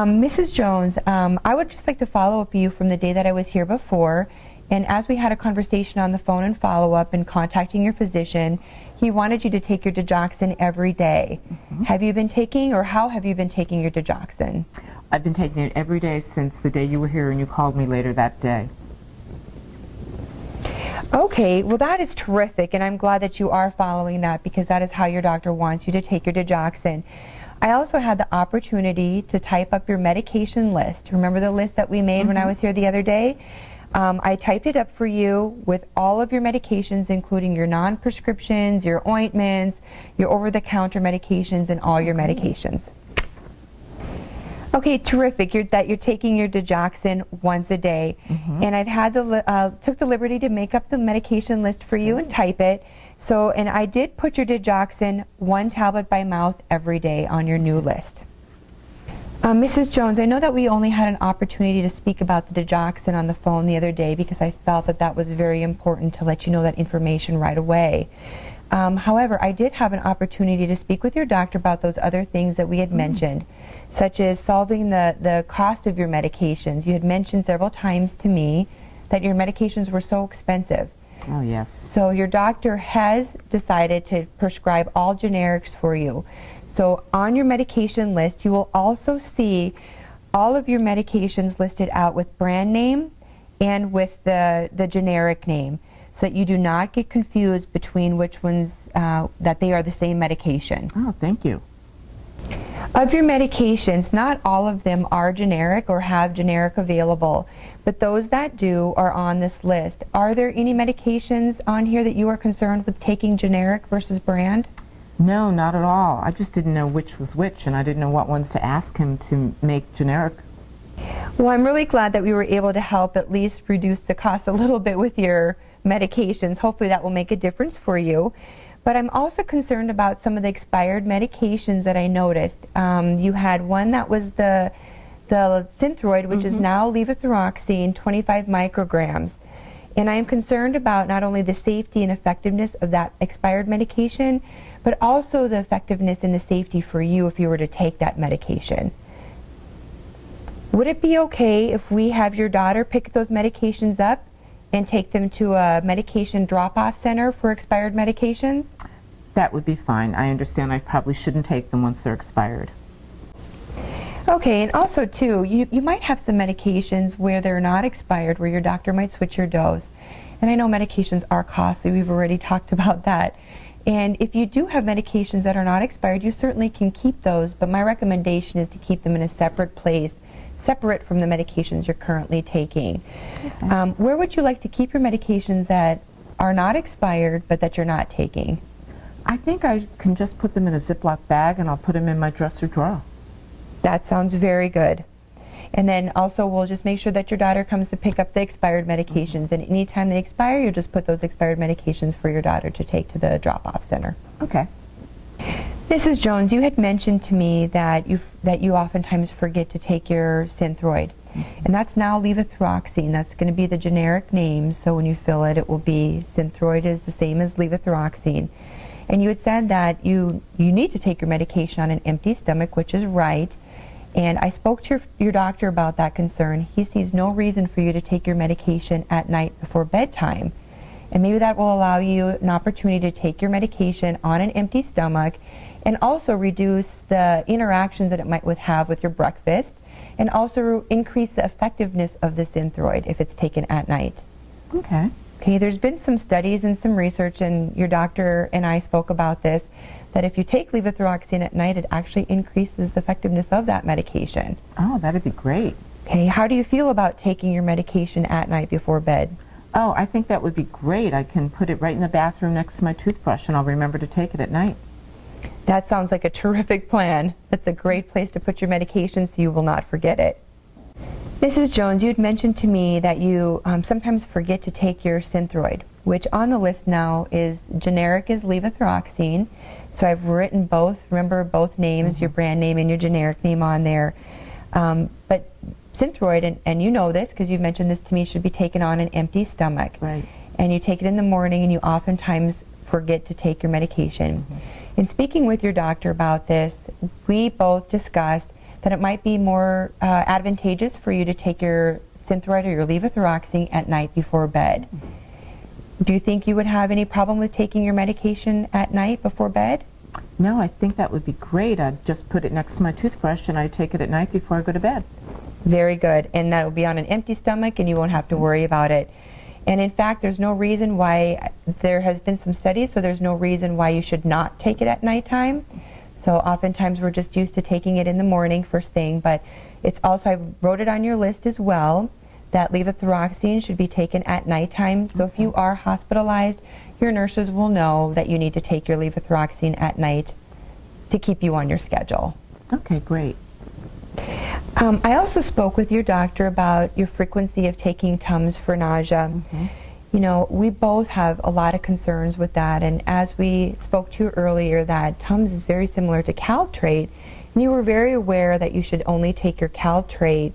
Mrs. Jones, I would just like to follow up with you from the day that I was here before. And as we had a conversation on the phone and follow-up and contacting your physician, he wanted you to take your digoxin every day. Have you been taking, or how have you been taking your digoxin? I've been taking it every day since the day you were here and you called me later that day. Okay, well that is terrific, and I'm glad that you are following that, because that is how your doctor wants you to take your digoxin. I also had the opportunity to type up your medication list. Remember the list that we made when I was here the other day? I typed it up for you with all of your medications, including your non-prescriptions, your ointments, your over-the-counter medications, and all your medications. Okay, terrific. That you're taking your digoxin once a day, and I've had took the liberty to make up the medication list for you and type it. So, and I did put your digoxin 1 tablet by mouth every day on your new list. Mrs. Jones, I know that we only had an opportunity to speak about the digoxin on the phone the other day because I felt that that was very important to let you know that information right away. However, I did have an opportunity to speak with your doctor about those other things that we had mentioned, such as solving the cost of your medications. You had mentioned several times to me that your medications were so expensive. Oh, yes. So your doctor has decided to prescribe all generics for you. So on your medication list, you will also see all of your medications listed out with brand name and with the generic name, so that you do not get confused between which ones, that they are the same medication. Oh, thank you. Of your medications, not all of them are generic or have generic available, but those that do are on this list. Are there any medications on here that you are concerned with taking generic versus brand? No, not at all. I just didn't know which was which, and I didn't know what ones to ask him to make generic. Well, I'm really glad that we were able to help at least reduce the cost a little bit with your medications. Hopefully that will make a difference for you. But I'm also concerned about some of the expired medications that I noticed. You had one that was the Synthroid, which is now levothyroxine, 25 micrograms. And I am concerned about not only the safety and effectiveness of that expired medication, but also the effectiveness and the safety for you if you were to take that medication. Would it be okay if we have your daughter pick those medications up and take them to a medication drop-off center for expired medications? That would be fine. I understand I probably shouldn't take them once they're expired. Okay, and also too, you might have some medications where they're not expired, where your doctor might switch your dose. And I know medications are costly, we've already talked about that. And if you do have medications that are not expired, you certainly can keep those, but my recommendation is to keep them in a separate place, separate from the medications you're currently taking. Okay. Where would you like to keep your medications that are not expired, but that you're not taking? I think I can just put them in a Ziploc bag and I'll put them in my dresser drawer. That sounds very good. And then also we'll just make sure that your daughter comes to pick up the expired medications, and anytime they expire, you'll just put those expired medications for your daughter to take to the drop-off center. Okay. Mrs. Jones, you had mentioned to me that you oftentimes forget to take your Synthroid, and that's now levothyroxine. That's going to be the generic name, so when you fill it, it will be Synthroid is the same as levothyroxine. And you had said that you need to take your medication on an empty stomach, which is right. And I spoke to your doctor about that concern. He sees no reason for you to take your medication at night before bedtime. And maybe that will allow you an opportunity to take your medication on an empty stomach and also reduce the interactions that it might have with your breakfast, and also increase the effectiveness of the Synthroid if it's taken at night. Okay. Okay, there's been some studies and some research, and your doctor and I spoke about this, that if you take levothyroxine at night, it actually increases the effectiveness of that medication. Oh, that'd be great. Okay, how do you feel about taking your medication at night before bed? Oh, I think that would be great. I can put it right in the bathroom next to my toothbrush, and I'll remember to take it at night. That sounds like a terrific plan. That's a great place to put your medication so you will not forget it. Mrs. Jones, you had mentioned to me that you sometimes forget to take your Synthroid, which on the list now is generic is levothyroxine. So I've written both, remember both names, your brand name and your generic name on there. But Synthroid, and you know this because you've mentioned this to me, should be taken on an empty stomach. Right. And you take it in the morning, and you oftentimes forget to take your medication. In speaking with your doctor about this, we both discussed that it might be more advantageous for you to take your Synthroid or your levothyroxine at night before bed. Do you think you would have any problem with taking your medication at night before bed? No, I think that would be great. I'd just put it next to my toothbrush and I take it at night before I go to bed. Very good. And that will be on an empty stomach and you won't have to worry about it. And in fact, there's no reason why, there has been some studies, so there's no reason why you should not take it at nighttime. So oftentimes we're just used to taking it in the morning first thing, but it's also, I wrote it on your list as well, that levothyroxine should be taken at nighttime. So if you are hospitalized, your nurses will know that you need to take your levothyroxine at night to keep you on your schedule. Okay, great. I also spoke with your doctor about your frequency of taking Tums for nausea. You know, we both have a lot of concerns with that, and as we spoke to you earlier, that Tums is very similar to Caltrate, and you were very aware that you should only take your Caltrate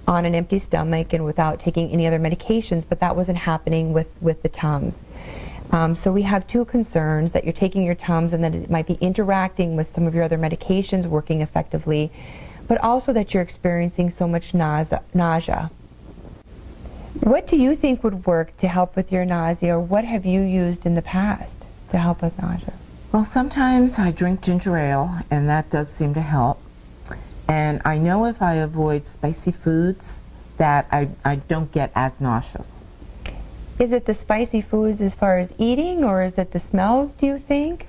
on an empty stomach and without taking any other medications, but that wasn't happening with the Tums. So we have two concerns, that you're taking your Tums and that it might be interacting with some of your other medications working effectively, but also that you're experiencing so much nausea. What do you think would work to help with your nausea, or what have you used in the past to help with nausea? Well, sometimes I drink ginger ale, and that does seem to help. And I know if I avoid spicy foods that I don't get as nauseous. Is it the spicy foods as far as eating, or is it the smells, do you think?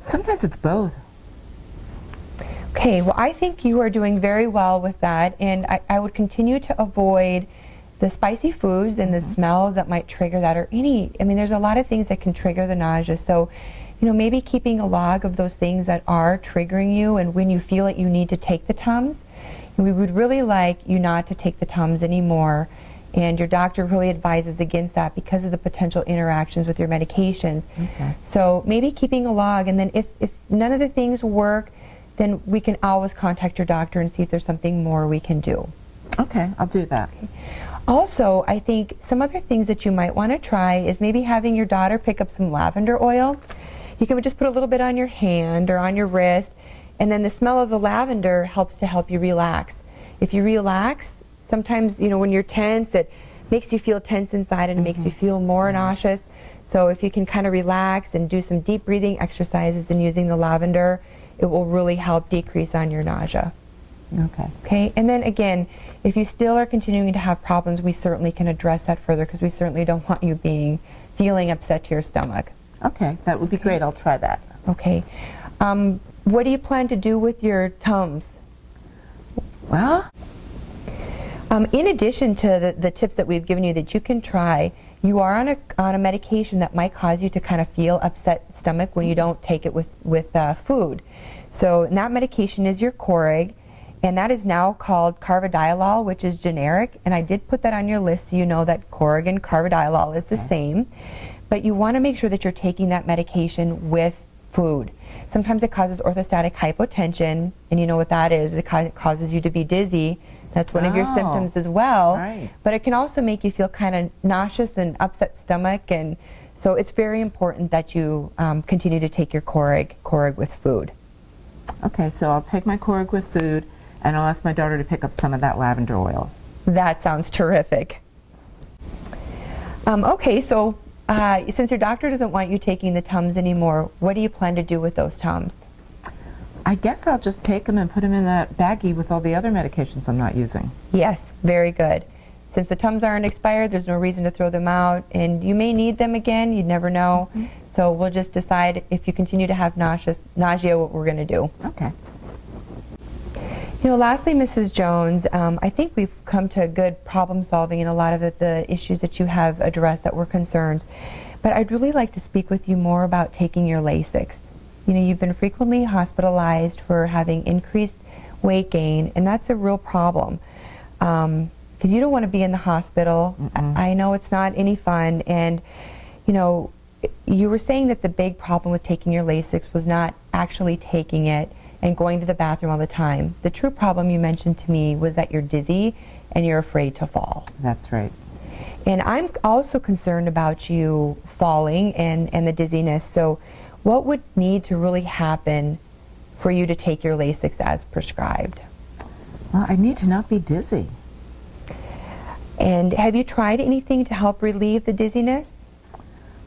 Sometimes it's both. Okay, well, I think you are doing very well with that, and I would continue to avoid the spicy foods and the smells that might trigger that, or there's a lot of things that can trigger the nausea. So, you know, maybe keeping a log of those things that are triggering you, and when you feel that you need to take the Tums, we would really like you not to take the Tums anymore. And your doctor really advises against that because of the potential interactions with your medications. Okay. So maybe keeping a log, and then if none of the things work, then we can always contact your doctor and see if there's something more we can do. Okay, I'll do that. Okay. Also, I think some other things that you might want to try is maybe having your daughter pick up some lavender oil. You can just put a little bit on your hand or on your wrist, and then the smell of the lavender helps to help you relax. If you relax, sometimes, you know, when you're tense, it makes you feel tense inside and it makes you feel more nauseous. So if you can kind of relax and do some deep breathing exercises and using the lavender, it will really help decrease on your nausea. Okay. Okay, and then again, if you still are continuing to have problems, we certainly can address that further, because we certainly don't want you feeling upset to your stomach. Okay, that would be great. I'll try that. Okay. What do you plan to do with your Tums? Well, in addition to the tips that we've given you that you can try, you are on a medication that might cause you to kind of feel upset stomach when you don't take it with food. So that medication is your Coreg, and that is now called Carvedilol, which is generic, and I did put that on your list so you know that Coreg and Carvedilol is the same. But you want to make sure that you're taking that medication with food. Sometimes it causes orthostatic hypotension, and you know what that is. It causes you to be dizzy. That's one of your symptoms as well. Right. But it can also make you feel kind of nauseous and upset stomach, and so it's very important that you continue to take your Coreg with food. okay, so I'll take my Coreg with food, and I'll ask my daughter to pick up some of that lavender oil. That sounds terrific. Okay, so since your doctor doesn't want you taking the Tums anymore, what do you plan to do with those Tums? I guess I'll just take them and put them in that baggie with all the other medications I'm not using. Yes, very good. Since the Tums aren't expired, there's no reason to throw them out, and you may need them again, you never know. So we'll just decide if you continue to have nausea what we're going to do. Okay. You know, lastly, Mrs. Jones, I think we've come to good problem solving in a lot of the issues that you have addressed that were concerns. But I'd really like to speak with you more about taking your Lasix. You know, you've been frequently hospitalized for having increased weight gain, and that's a real problem. Because you don't want to be in the hospital. I know it's not any fun, and you know, you were saying that the big problem with taking your Lasix was not actually taking it and going to the bathroom all the time. The true problem you mentioned to me was that you're dizzy and you're afraid to fall. That's right. And I'm also concerned about you falling and the dizziness. So what would need to really happen for you to take your Lasix as prescribed? Well, I need to not be dizzy. And have you tried anything to help relieve the dizziness?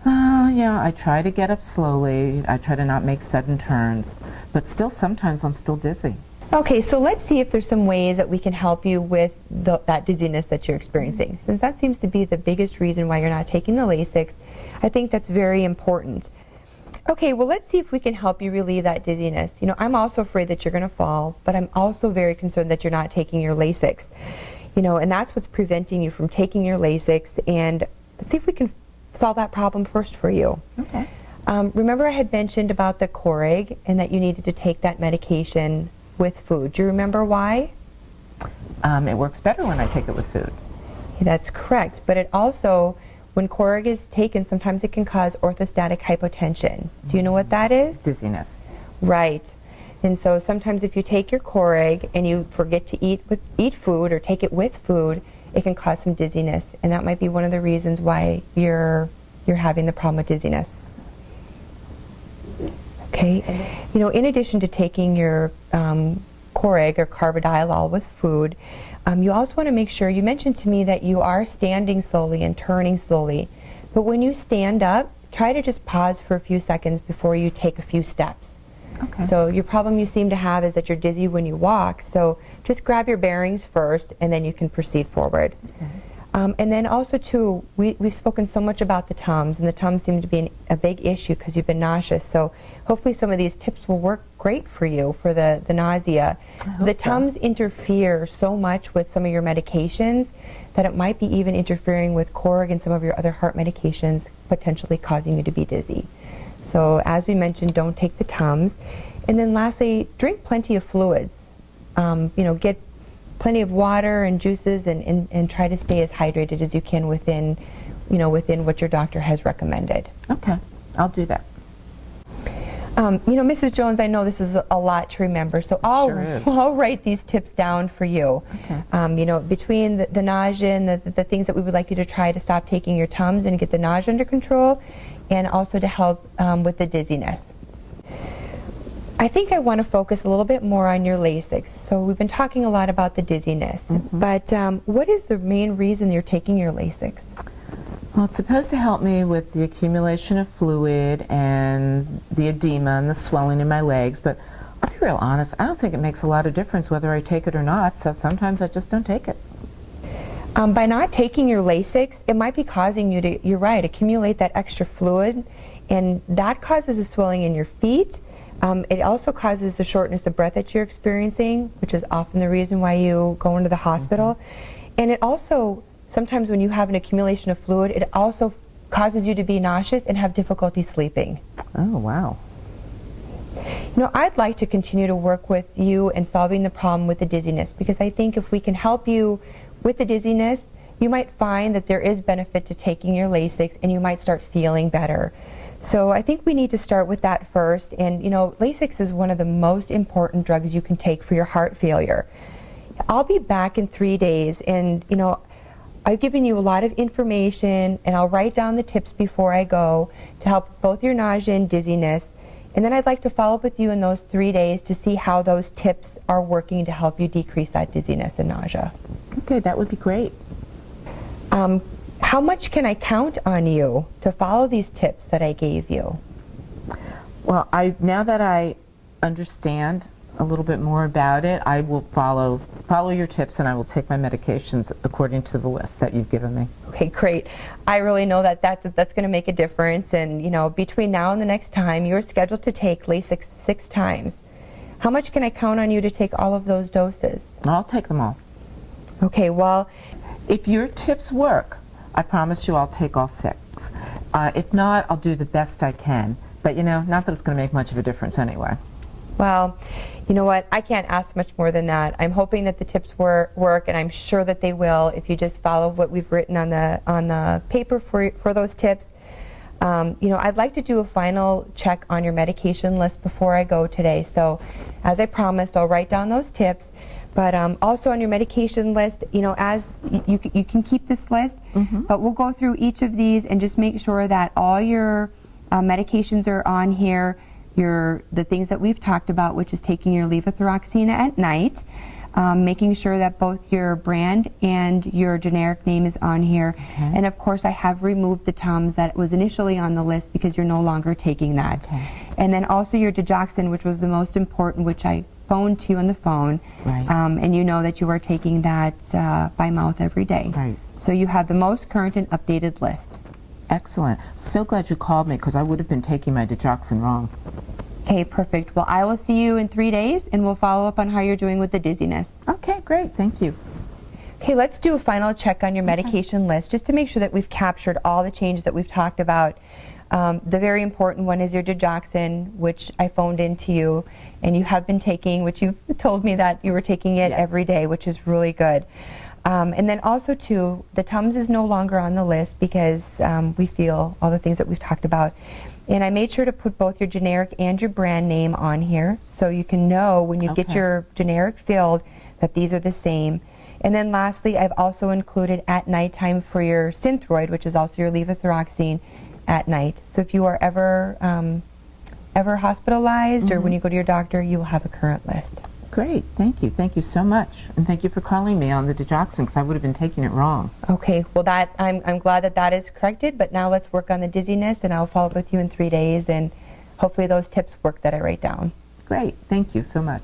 Yeah, I try to get up slowly. I try to not make sudden turns, but still sometimes I'm still dizzy. Okay, so let's see if there's some ways that we can help you with that dizziness that you're experiencing. Since that seems to be the biggest reason why you're not taking the Lasix, I think that's very important. Okay, well, let's see if we can help you relieve that dizziness. You know, I'm also afraid that you're going to fall, but I'm also very concerned that you're not taking your Lasix. You know, and that's what's preventing you from taking your Lasix, and let's see if we can solve that problem first for you. Okay. Remember I had mentioned about the Coreg and that you needed to take that medication with food. Do you remember why? It works better when I take it with food. That's correct, but it also, when Coreg is taken, sometimes it can cause orthostatic hypotension. Do you know what that is? Dizziness. Right. And so sometimes if you take your Coreg and you forget to eat food or take it with food, it can cause some dizziness, and that might be one of the reasons why you're having the problem with dizziness. Okay. You know, in addition to taking your Coreg or Carbodiolol with food, you also want to make sure, you mentioned to me that you are standing slowly and turning slowly, but when you stand up, try to just pause for a few seconds before you take a few steps. Okay. So your problem you seem to have is that you're dizzy when you walk, so just grab your bearings first and then you can proceed forward. Okay. And then also too, we've spoken so much about the Tums, and the Tums seem to be a big issue because you've been nauseous, so hopefully some of these tips will work great for you for the nausea. The Tums interfere so much with some of your medications that it might be even interfering with Coreg and some of your other heart medications, potentially causing you to be dizzy. So as we mentioned, don't take the Tums. And then lastly, drink plenty of fluids. You know, get plenty of water and juices and try to stay as hydrated as you can within what your doctor has recommended. Okay, I'll do that. You know, Mrs. Jones, I know this is a lot to remember, so I'll write these tips down for you. Okay. You know, between the nausea and the things that we would like you to try to stop taking your Tums and get the nausea under control, and also to help with the dizziness. I think I want to focus a little bit more on your Lasix. So we've been talking a lot about the dizziness, but what is the main reason you're taking your Lasix? Well, it's supposed to help me with the accumulation of fluid and the edema and the swelling in my legs, but I'll be real honest, I don't think it makes a lot of difference whether I take it or not, so sometimes I just don't take it. By not taking your Lasix, it might be causing you to, you're right, accumulate that extra fluid, and that causes a swelling in your feet. It also causes the shortness of breath that you're experiencing, which is often the reason why you go into the hospital. And it also, sometimes when you have an accumulation of fluid, it also causes you to be nauseous and have difficulty sleeping. Oh, wow. You know, I'd like to continue to work with you in solving the problem with the dizziness, because I think if we can help you with the dizziness, you might find that there is benefit to taking your Lasix and you might start feeling better. So I think we need to start with that first. And you know, Lasix is one of the most important drugs you can take for your heart failure. I'll be back in 3 days, and you know, I've given you a lot of information, and I'll write down the tips before I go to help both your nausea and dizziness. And then I'd like to follow up with you in those 3 days to see how those tips are working to help you decrease that dizziness and nausea. Okay, that would be great. How much can I count on you to follow these tips that I gave you? Well, now that I understand a little bit more about it, I will follow your tips, and I will take my medications according to the list that you've given me. Okay, great. I really know that that's going to make a difference, and you know, between now and the next time, you're scheduled to take Lasix 6 times. How much can I count on you to take all of those doses? I'll take them all. Okay, well, if your tips work, I promise you I'll take all 6. If not, I'll do the best I can. But you know, not that it's going to make much of a difference anyway. Well, you know what? I can't ask much more than that. I'm hoping that the tips work, and I'm sure that they will if you just follow what we've written on the paper for those tips. You know, I'd like to do a final check on your medication list before I go today. So, as I promised, I'll write down those tips. But also on your medication list, you know, as you can keep this list, but we'll go through each of these and just make sure that all your medications are on here. The things that we've talked about, which is taking your levothyroxine at night, making sure that both your brand and your generic name is on here. And of course, I have removed the Tums that was initially on the list because you're no longer taking that. And then also your digoxin, which was the most important, which I phoned to you on the phone. Right. And you know that you are taking that by mouth every day. Right. So you have the most current and updated list. Excellent. So glad you called me because I would have been taking my digoxin wrong. Okay, perfect. Well, I will see you in 3 days, and we'll follow up on how you're doing with the dizziness. Okay, great. Thank you. Okay, let's do a final check on your medication list just to make sure that we've captured all the changes that we've talked about. The very important one is your digoxin, which I phoned in to you, and you have been taking, which you told me that you were taking it Yes. every day, which is really good. And then also, too, the Tums is no longer on the list because we feel all the things that we've talked about. And I made sure to put both your generic and your brand name on here so you can know when you get Okay. your generic filled that these are the same. And then lastly, I've also included at nighttime for your Synthroid, which is also your levothyroxine at night. So if you are ever hospitalized or when you go to your doctor, you will have a current list. Great. Thank you. Thank you so much. And thank you for calling me on the digoxin because I would have been taking it wrong. Okay, well I'm glad that that is corrected, but now let's work on the dizziness, and I'll follow up with you in 3 days, and hopefully those tips work that I write down. Great. Thank you so much.